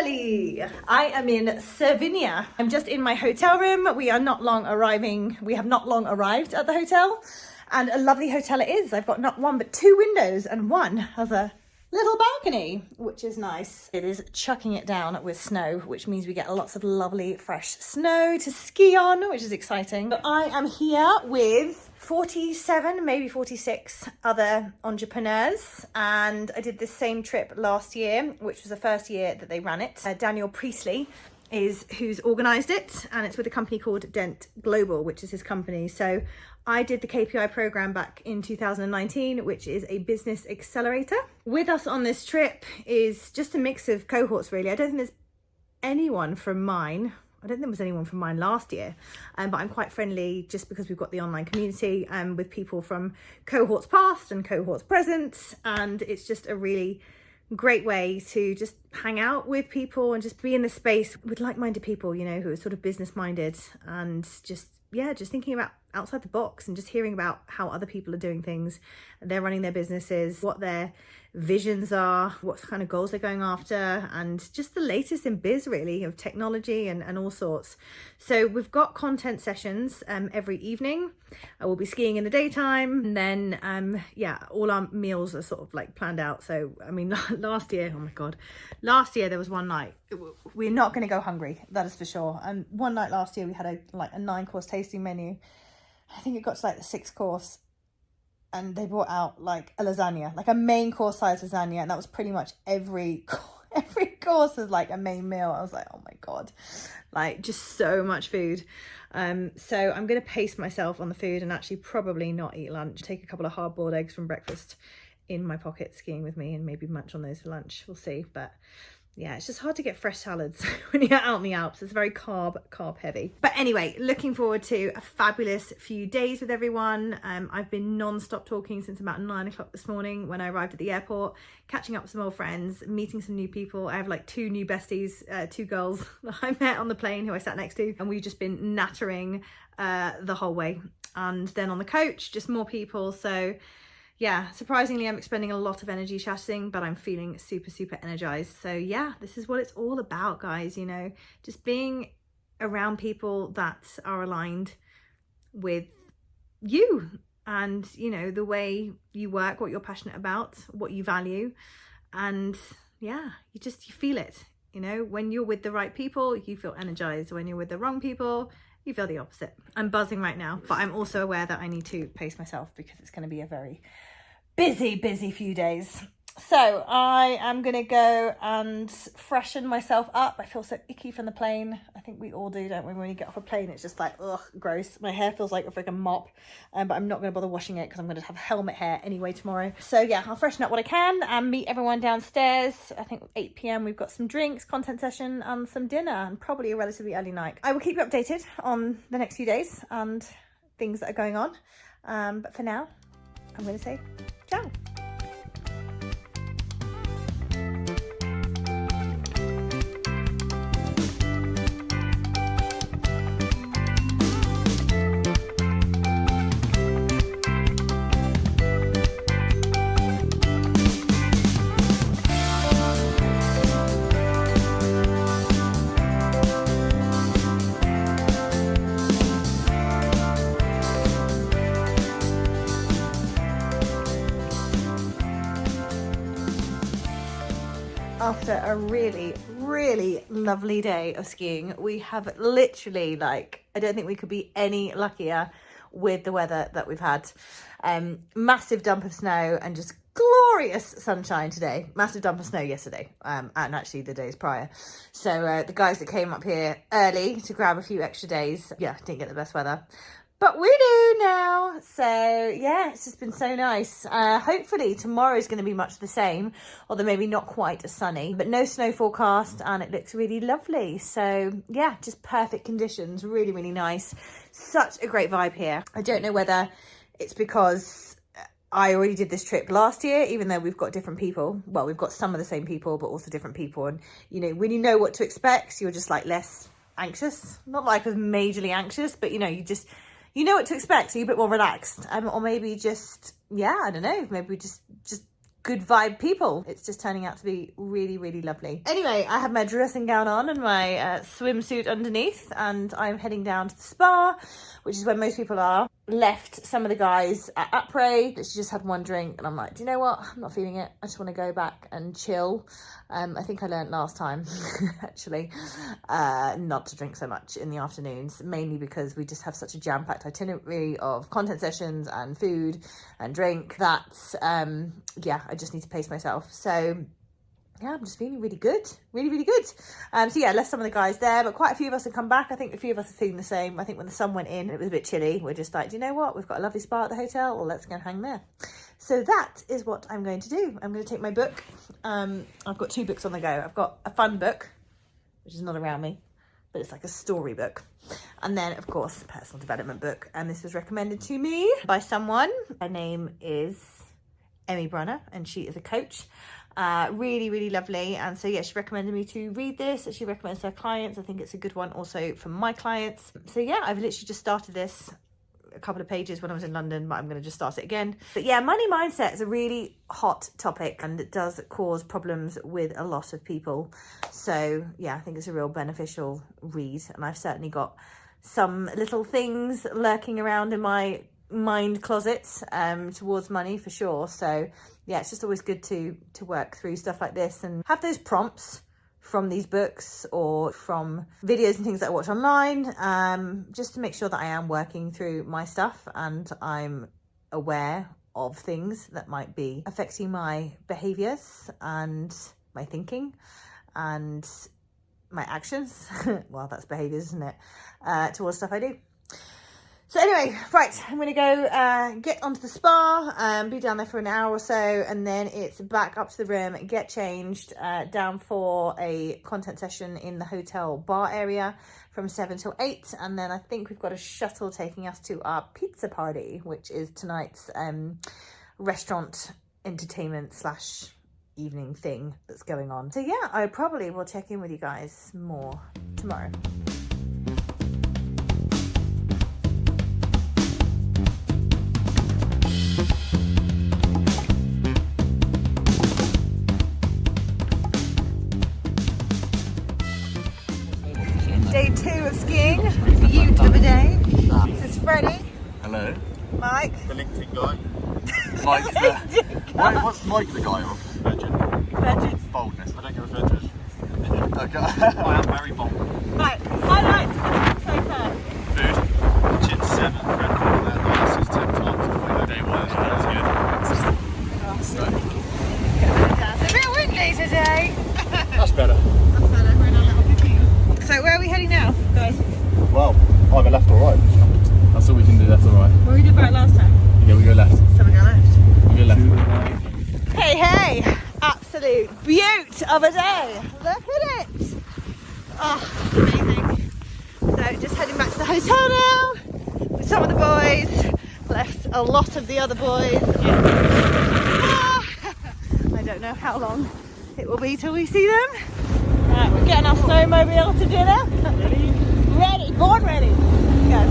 early. I am in Cervinia. I'm just in my hotel room. We have not long arrived at the hotel, and a lovely hotel it is. I've got not one but two windows, and one has a little balcony, which is nice. It is chucking it down with snow, which means we get lots of lovely fresh snow to ski on, which is exciting. But I am here with 47, maybe 46 other entrepreneurs, and I did this same trip last year, which was the first year that they ran it. Daniel Priestley is who's organised it, and it's with a company called Dent Global, which is his company. So I did the KPI program back in 2019, which is a business accelerator. With us on this trip is just a mix of cohorts, really. I don't think there's anyone from mine. I don't think there was anyone from mine last year, but I'm quite friendly just because we've got the online community with people from cohorts past and cohorts present, and it's just a really great way to just hang out with people and just be in the space with like-minded people, you know, who are sort of business-minded and just thinking about outside the box and just hearing about how other people are doing things. They're running their businesses, what their visions are, what kind of goals they're going after, and just the latest in biz, really, of technology and all sorts. So we've got content sessions every evening. I will be skiing in the daytime, and then all our meals are sort of like planned out. So I mean, last year there was one night we're not going to go hungry, that is for sure. And one night last year we had a 9-course tasting menu. I think it got to like the 6th course, and they brought out like a lasagna, like a main course size lasagna, and that was pretty much every course was like a main meal. I was like, oh my god, like just so much food. So I'm gonna pace myself on the food and actually probably not eat lunch. Take a couple of hard-boiled eggs from breakfast in my pocket skiing with me, and maybe munch on those for lunch. We'll see. But yeah, it's just hard to get fresh salads when you're out in the Alps. It's very carb heavy. But anyway, looking forward to a fabulous few days with everyone. I've been non-stop talking since about 9 o'clock this morning when I arrived at the airport, catching up with some old friends, meeting some new people. I have like 2 new besties, 2 girls that I met on the plane who I sat next to, and we've just been nattering the whole way. And then on the coach, just more people. So yeah, surprisingly, I'm expending a lot of energy chatting, but I'm feeling super, super energized. So yeah, this is what it's all about, guys, you know, just being around people that are aligned with you and, you know, the way you work, what you're passionate about, what you value. And yeah, you feel it, you know, when you're with the right people, you feel energized. When you're with the wrong people, you feel the opposite. I'm buzzing right now, but I'm also aware that I need to pace myself because it's going to be a very busy few days. So I am going to go and freshen myself up. I feel so icky from the plane. I think we all do, don't we? When you get off a plane, it's just like, ugh, gross. My hair feels like a freaking mop, but I'm not going to bother washing it because I'm going to have helmet hair anyway tomorrow. So yeah, I'll freshen up what I can and meet everyone downstairs. I think 8 p.m. we've got some drinks, content session and some dinner, and probably a relatively early night. I will keep you updated on the next few days and things that are going on. But for now, I'm going to say ciao. After a really, really lovely day of skiing, we have literally, like, I don't think we could be any luckier with the weather that we've had. Massive dump of snow and just glorious sunshine today. Massive dump of snow yesterday, and actually the days prior. So the guys that came up here early to grab a few extra days, yeah, didn't get the best weather. But we do now. So yeah, it's just been so nice. Hopefully tomorrow is going to be much the same, although maybe not quite as sunny, but no snow forecast, and it looks really lovely. So yeah, just perfect conditions, really, really nice. Such a great vibe here. I don't know whether it's because I already did this trip last year, even though we've got different people. Well, we've got some of the same people, but also different people. And, you know, when you know what to expect, you're just like less anxious. Not like I was majorly anxious, but, you know, you know what to expect, so you're a bit more relaxed. Or maybe just, yeah, I don't know, maybe just good vibe people. It's just turning out to be really, really lovely. Anyway, I have my dressing gown on and my swimsuit underneath, and I'm heading down to the spa, which is where most people are. Left some of the guys at après. She just had one drink, and I'm like, do you know what? I'm not feeling it. I just want to go back and chill. I think I learned last time, actually, not to drink so much in the afternoons, mainly because we just have such a jam-packed itinerary of content sessions and food and drink that, yeah, I just need to pace myself. So yeah, I'm just feeling really good, really, really good. So yeah, left some of the guys there, but quite a few of us have come back. I think a few of us are feeling the same. I think when the sun went in, it was a bit chilly. We're just like, do you know what? We've got a lovely spa at the hotel. Well, let's go and hang there. So that is what I'm going to do. I'm going to take my book. I've got 2 books on the go. I've got a fun book, which is not around me, but it's like a story book. And then, of course, a personal development book. And this was recommended to me by someone. Her name is Emmy Brunner, and she is a coach. Really, really lovely. And so yeah, she recommended me to read this. She recommends her clients. I think it's a good one also for my clients. So yeah, I've literally just started this a couple of pages when I was in London, but I'm going to just start it again. But yeah, money mindset is a really hot topic, and it does cause problems with a lot of people. So yeah, I think it's a real beneficial read, and I've certainly got some little things lurking around in my mind closet towards money for sure. So yeah, it's just always good to work through stuff like this and have those prompts from these books or from videos and things that I watch online, just to make sure that I am working through my stuff and I'm aware of things that might be affecting my behaviors and my thinking and my actions. Well, that's behaviors, isn't it? Towards stuff I do. So anyway, right, I'm going to go get onto the spa, be down there for an hour or so, and then it's back up to the room, get changed, down for a content session in the hotel bar area from 7 till 8. And then I think we've got a shuttle taking us to our pizza party, which is tonight's restaurant entertainment / evening thing that's going on. So yeah, I probably will check in with you guys more tomorrow. Day 2 of skiing, beaut of a day. This is Freddie. Hello. Mike. The LinkedIn guy. Mike the... Wait, what's Mike the guy of? Virgin. Boldness. I don't get referred to as. Okay. I am very bold. Right, highlights so far. Food. Chin 7, Fred 4, and last is 10 times. Day 1 is good. It's a bit windy today. That's better. That's better, we're in our little bikini. So where are we heading now, guys? Well, either left or right. That's all we can do, left or right. Where we did right last time? Yeah, we go left. So we go left. We go left. Hey, hey! Absolute beaut of a day. Look at it. Oh, amazing. So just heading back to the hotel now with some of the boys. Left a lot of the other boys. I don't know how long it will be till we see them. Right, we're getting our snowmobile to dinner. Ready? Ready, born ready. Go.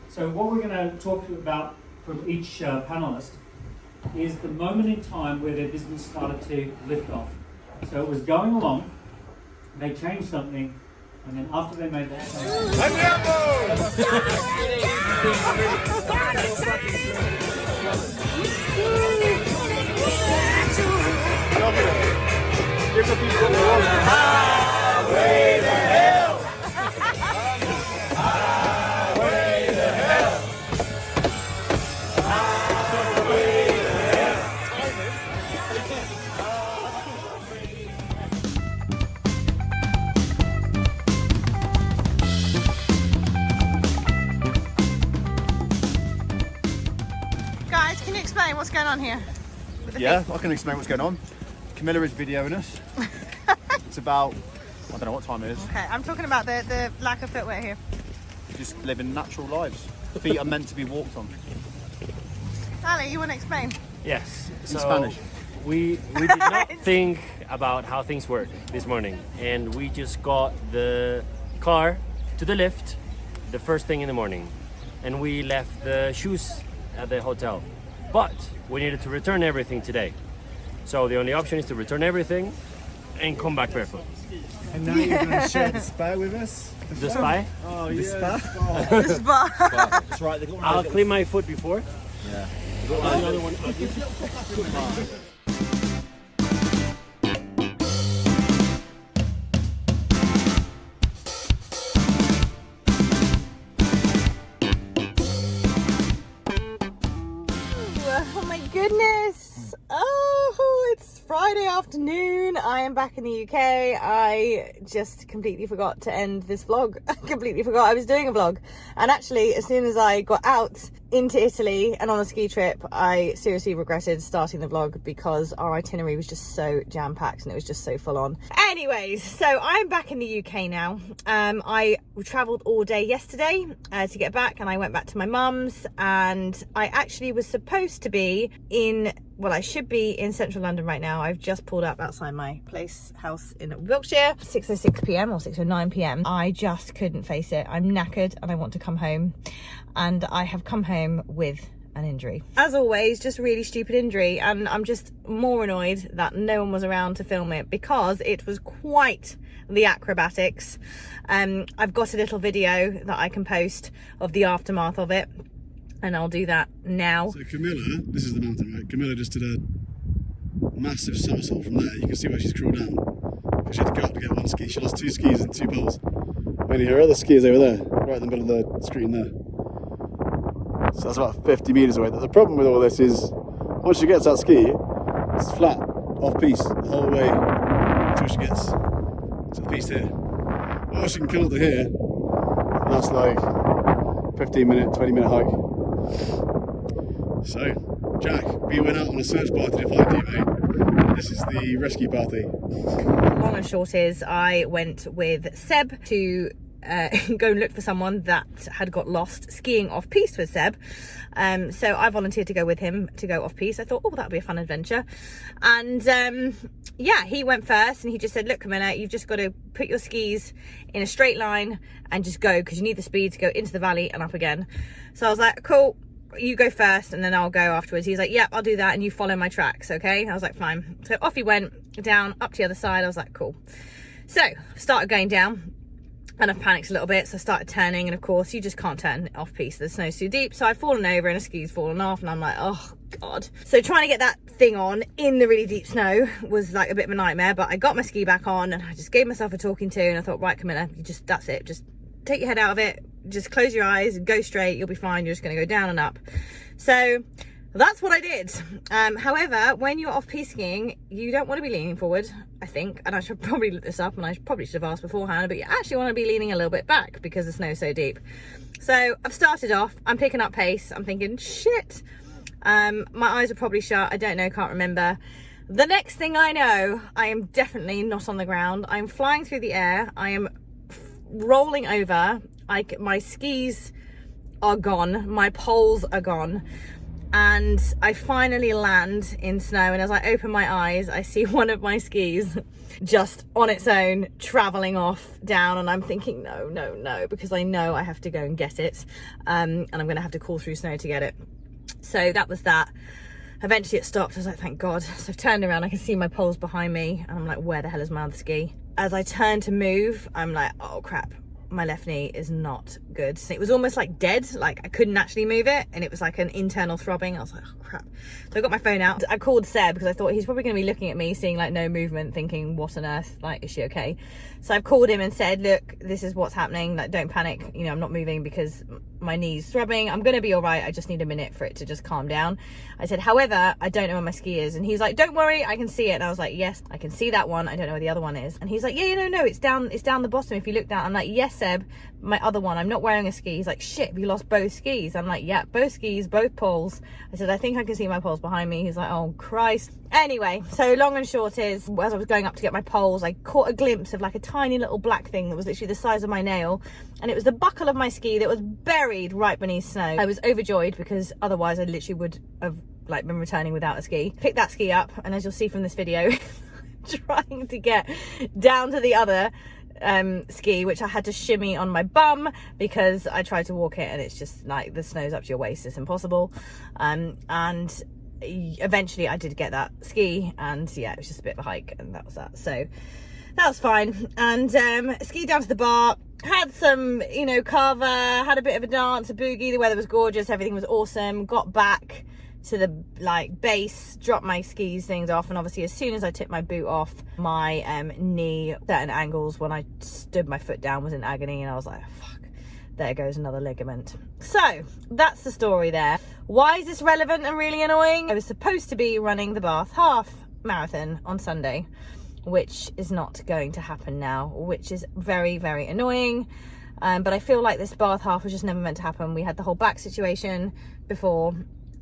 So what we're going to talk about from each panelist is the moment in time where their business started to lift off. So it was going along, they changed something, and then after they made that Highway to hell! what's going on here? Yeah, I can explain what's going on. Camilla is videoing us. It's about, I don't know what time it is. Okay, I'm talking about the lack of footwear here. Just living natural lives. Feet are meant to be walked on. Ali, you want to explain? Yes. So Spanish. we did not think about how things work this morning, and we just got the car to the lift the first thing in the morning, and we left the shoes at the hotel. But we needed to return everything today. So the only option is to return everything and come back barefoot. And now you're going to share the spy with us? The spy? Oh, The yeah. spa? The spa. That's right, they've got I'll clean my foot before. Yeah. Another one. Oh my goodness. Oh, it's Friday afternoon. I am back in the UK. I just completely forgot to end this vlog. I completely forgot I was doing a vlog. And actually, as soon as I got out into Italy and on a ski trip, I seriously regretted starting the vlog because our itinerary was just so jam-packed and it was just so full on. Anyways, so I'm back in the UK now. I travelled all day yesterday to get back, and I went back to my mum's, and I actually was supposed to be in, well, I should be in central London right now. I've just pulled up outside my house in Wiltshire, 6:06 p.m. or 6:09 p.m. I just couldn't face it. I'm knackered and I want to come home, and I have come home with an injury. As always, just really stupid injury, and I'm just more annoyed that no one was around to film it because it was quite the acrobatics. I've got a little video that I can post of the aftermath of it, and I'll do that now. So Camilla, this is the mountain, right? Camilla just did a massive somersault from there. You can see where she's crawled down. Because she had to go up to get one ski. She lost 2 skis and 2 poles. Only her other ski is over there, right in the middle of the street in there. So that's about 50 metres away. The problem with all this is, once she gets that ski, it's flat, off-piste, the whole way until she gets to the piste here. Or she can come up to here, and that's like 15-minute, 20-minute hike. So, Jack, we went out on a search party to find you, mate. This is the rescue party. Long and short is, I went with Seb to go and look for someone that had got lost skiing off piste with Seb. So I volunteered to go with him to go off piste. I thought, oh, that'd be a fun adventure. And yeah, he went first, and he just said, look, Camilla, you've just got to put your skis in a straight line and just go, because you need the speed to go into the valley and up again. So I was like, cool, you go first and then I'll go afterwards. He's like, yep, I'll do that, and you follow my tracks, okay? I was like, fine. So off he went down up to the other side. I was like, cool. So started going down, and I've panicked a little bit, so I started turning, and of course you just can't turn off piste, the snow's too deep. So I've fallen over and a ski's fallen off, and I'm like, oh god. So trying to get that thing on in the really deep snow was like a bit of a nightmare, but I got my ski back on, and I just gave myself a talking to, and I thought, right, Camilla, you just, that's it, just take your head out of it, just close your eyes, go straight, you'll be fine, you're just going to go down and up. So that's what I did. However, when you're off piste skiing, you don't want to be leaning forward, I think, and I should probably look this up, and I probably should have asked beforehand, but you actually want to be leaning a little bit back because the snow's so deep. So I've started off, I'm picking up pace, I'm thinking, shit, my eyes are probably shut, I don't know, can't remember. The next thing I know, I am definitely not on the ground. I'm flying through the air, I am rolling over, my skis are gone, my poles are gone, and I finally land in snow, and as I open my eyes, I see one of my skis just on its own traveling off down, and I'm thinking, no, no, no, because I know I have to go and get it, and I'm gonna have to crawl through snow to get it. So that was that. Eventually it stopped. I was like, thank God. So I've turned around, I can see my poles behind me, and I'm like, where the hell is my other ski? As I turn to move, I'm like, oh crap, my left knee is not good. So it was almost like dead, like I couldn't actually move it, and it was like an internal throbbing. I was like, oh crap. So I got my phone out, I called Seb, because I thought he's probably going to be looking at me, seeing like no movement, thinking, what on earth, like, is she okay? So I've called him and said, look, this is what's happening, like, don't panic, you know, I'm not moving because my knee's throbbing, I'm gonna be all right, I just need a minute for it to just calm down. I said, however, I don't know where my ski is. And he's like, don't worry, I can see it. And I was like, yes, I can see that one, I don't know where the other one is. And he's like, yeah, no, it's down the bottom if you look down. I'm like, yes, Seb, Seb, my other one, I'm not wearing a ski. He's like, shit, have you lost both skis? I'm like, yeah, both skis, both poles. I said, I think I can see my poles behind me. He's like, oh Christ. Anyway, so long and short is, as I was going up to get my poles, I caught a glimpse of like a tiny little black thing that was literally the size of my nail, and it was the buckle of my ski that was buried right beneath snow. I was overjoyed because otherwise I literally would have like been returning without a ski. Picked that ski up, and as you'll see from this video, trying to get down to the other ski, which I had to shimmy on my bum because I tried to walk it and it's just like the snow's up to your waist, it's impossible. And eventually I did get that ski, and yeah, it was just a bit of a hike, and that was that. So that was fine. And skied down to the bar, had some, you know, carver, had a bit of a dance, a boogie. The weather was gorgeous, everything was awesome. Got back to the like base, dropped my skis things off, and obviously as soon as I tipped my boot off, my knee, certain angles when I stood my foot down, was in agony, and I was like, fuck, there goes another ligament. So that's the story there. Why is this relevant and really annoying? I was supposed to be running the Bath half marathon on Sunday, which is not going to happen now, which is very, very annoying. But I feel like this Bath half was just never meant to happen. We had the whole back situation before.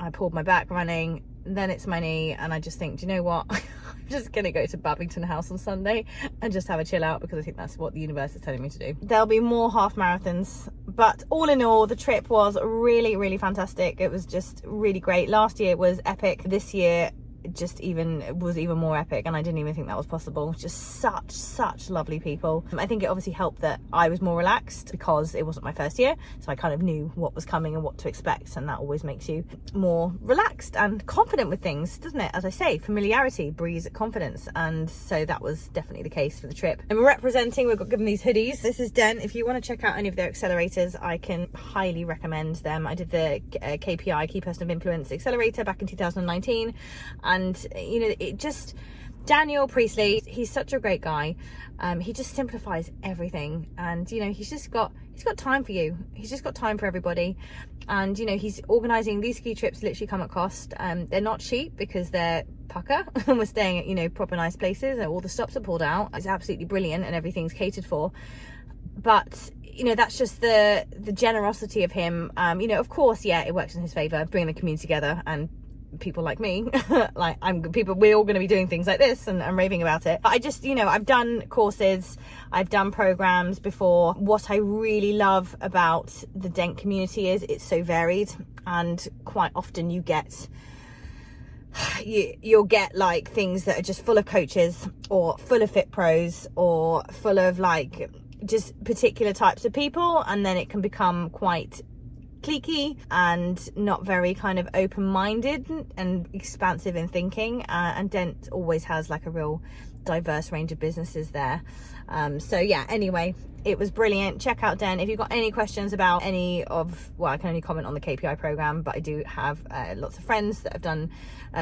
I pulled my back running, then it's my knee, and I just think, do you know what? I'm just gonna go to Babington House on Sunday and just have a chill out, because I think that's what the universe is telling me to do. There'll be more half marathons, but all in all, the trip was really, really fantastic. It was just really great. Last year was epic. This year was even more epic, and I didn't even think that was possible. Just such lovely people. I think it obviously helped that I was more relaxed because it wasn't my first year, so I kind of knew what was coming and what to expect, and that always makes you more relaxed and confident with things, doesn't it? As I say, familiarity breeds confidence, and so that was definitely the case for the trip. And we're representing, we've got given these hoodies. This is Dent. If you want to check out any of their accelerators, I can highly recommend them. I did the KPI, Key Person of Influence Accelerator, back in 2019, and you know, it just, Daniel Priestley, he's such a great guy. He just simplifies everything, and you know, he's got time for you. He's just got time for everybody, and you know, he's organizing these ski trips. Literally come at cost. They're not cheap because they're pucker and we're staying at, you know, proper nice places, and all the stops are pulled out. It's absolutely brilliant, and everything's catered for. But you know, that's just the generosity of him. You know, of course, yeah, it works in his favor, bringing the community together, and people like me, like we're all going to be doing things like this and raving about it. But I just, you know, I've done courses, I've done programs before. What I really love about the Dent community is it's so varied, and quite often you'll get like things that are just full of coaches, or full of fit pros, or full of like just particular types of people, and then it can become quite cliquey and not very kind of open-minded and expansive in thinking, and Dent always has like a real diverse range of businesses there. So yeah, anyway, it was brilliant. Check out Dent. If you've got any questions about any of, well, I can only comment on the KPI program, but I do have lots of friends that have done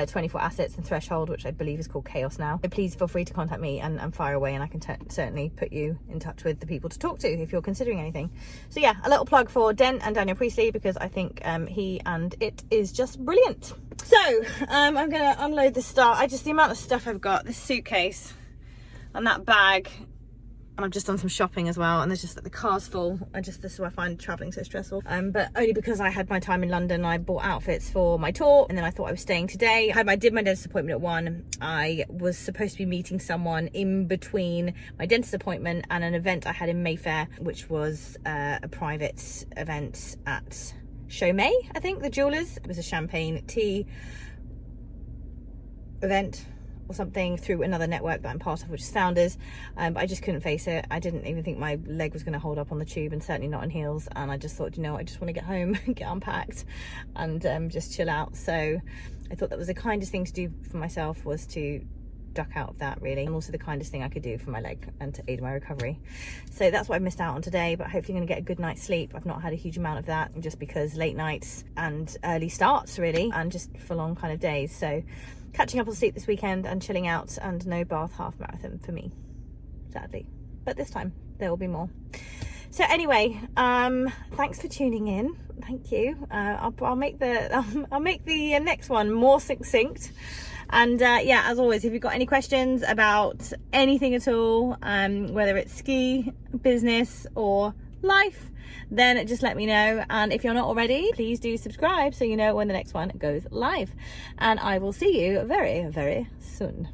24 Assets and Threshold, which I believe is called Chaos now. So please feel free to contact me and fire away, and I can certainly put you in touch with the people to talk to if you're considering anything. So yeah, a little plug for Dent and Daniel Priestley, because I think he and it is just brilliant. So I'm gonna unload the stuff. The amount of stuff I've got, this suitcase and that bag, and I've just done some shopping as well, and there's just like the car's full. This is why I find traveling so stressful, but only because I had my time in London. I bought outfits for my tour, and then I thought I was staying today. I did my dentist appointment at 1. I was supposed to be meeting someone in between my dentist appointment and an event I had in Mayfair, which was a private event at Show May, I think, the jewelers. It was a champagne tea event or something through another network that I'm part of, which is Founders, but I just couldn't face it. I didn't even think my leg was going to hold up on the tube, and certainly not in heels, and I just thought, you know, I just want to get home, get unpacked, and just chill out. So I thought that was the kindest thing to do for myself, was to duck out of that, really, and also the kindest thing I could do for my leg and to aid my recovery. So that's what I missed out on today, but hopefully I'm going to get a good night's sleep. I've not had a huge amount of that, just because late nights and early starts, really, and just for long kind of days. So catching up on sleep this weekend and chilling out, and no Bath half marathon for me, sadly, but this time there will be more. So anyway, thanks for tuning in. Thank you. I'll make the next one more succinct. And yeah, as always, if you've got any questions about anything at all, whether it's ski, business, or life, then just let me know. And if you're not already, please do subscribe so you know when the next one goes live. And I will see you very, very soon.